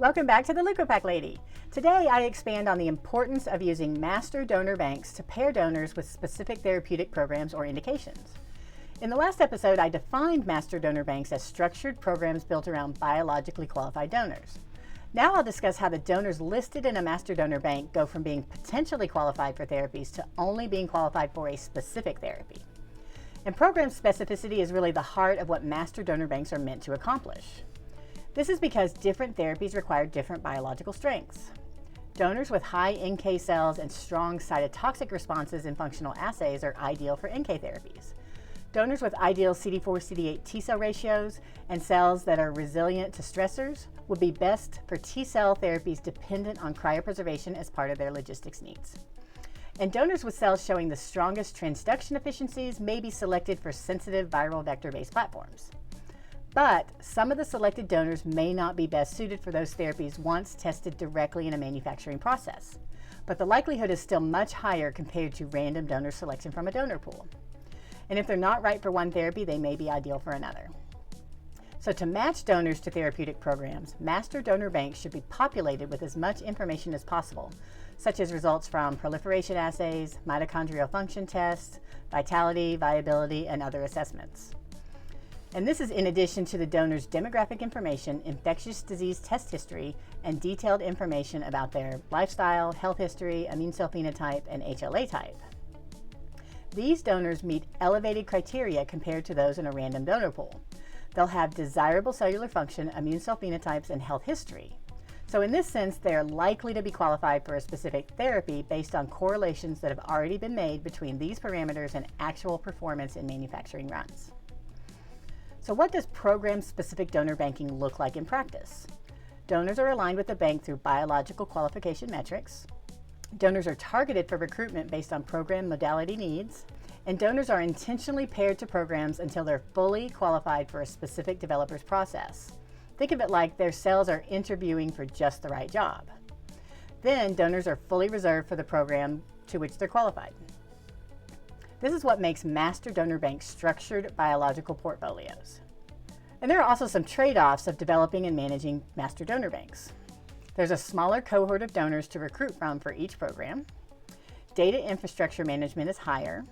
Welcome back to the Leukopak Lady. Today I expand on the importance of using master donor banks to pair donors with specific therapeutic programs or indications. In the last episode, I defined master donor banks as structured programs built around biologically qualified donors. Now I'll discuss how the donors listed in a master donor bank go from being potentially qualified for therapies to only being qualified for a specific therapy. And program specificity is really the heart of what master donor banks are meant to accomplish. This is because different therapies require different biological strengths. Donors with high NK cells and strong cytotoxic responses in functional assays are ideal for NK therapies. Donors with ideal CD4-CD8 T cell ratios and cells that are resilient to stressors would be best for T cell therapies dependent on cryopreservation as part of their logistics needs. And donors with cells showing the strongest transduction efficiencies may be selected for sensitive viral vector-based platforms. But some of the selected donors may not be best suited for those therapies once tested directly in a manufacturing process. But the likelihood is still much higher compared to random donor selection from a donor pool. And if they're not right for one therapy, they may be ideal for another. So to match donors to therapeutic programs, master donor banks should be populated with as much information as possible, such as results from proliferation assays, mitochondrial function tests, vitality, viability, and other assessments. And this is in addition to the donor's demographic information, infectious disease test history, and detailed information about their lifestyle, health history, immune cell phenotype, and HLA type. These donors meet elevated criteria compared to those in a random donor pool. They'll have desirable cellular function, immune cell phenotypes, and health history. So in this sense, they are likely to be qualified for a specific therapy based on correlations that have already been made between these parameters and actual performance in manufacturing runs. So what does program-specific donor banking look like in practice? Donors are aligned with the bank through biological qualification metrics. Donors are targeted for recruitment based on program modality needs. And donors are intentionally paired to programs until they're fully qualified for a specific developer's process. Think of it like their cells are interviewing for just the right job. Then donors are fully reserved for the program to which they're qualified. This is what makes master donor banks structured biological portfolios. And there are also some trade-offs of developing and managing master donor banks. There's a smaller cohort of donors to recruit from for each program. Data infrastructure management is higher.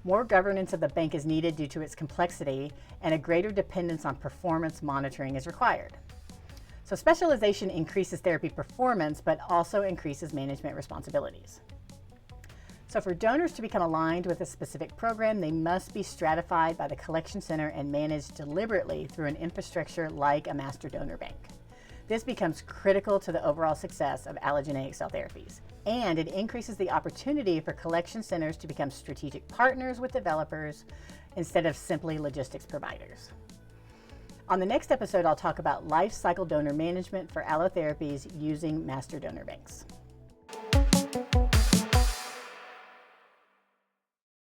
More governance of the bank is needed due to its complexity, and a greater dependence on performance monitoring is required. So specialization increases therapy performance, but also increases management responsibilities. So for donors to become aligned with a specific program, they must be stratified by the collection center and managed deliberately through an infrastructure like a master donor bank. This becomes critical to the overall success of allogeneic cell therapies, and it increases the opportunity for collection centers to become strategic partners with developers instead of simply logistics providers. On the next episode, I'll talk about life cycle donor management for allotherapies using master donor banks.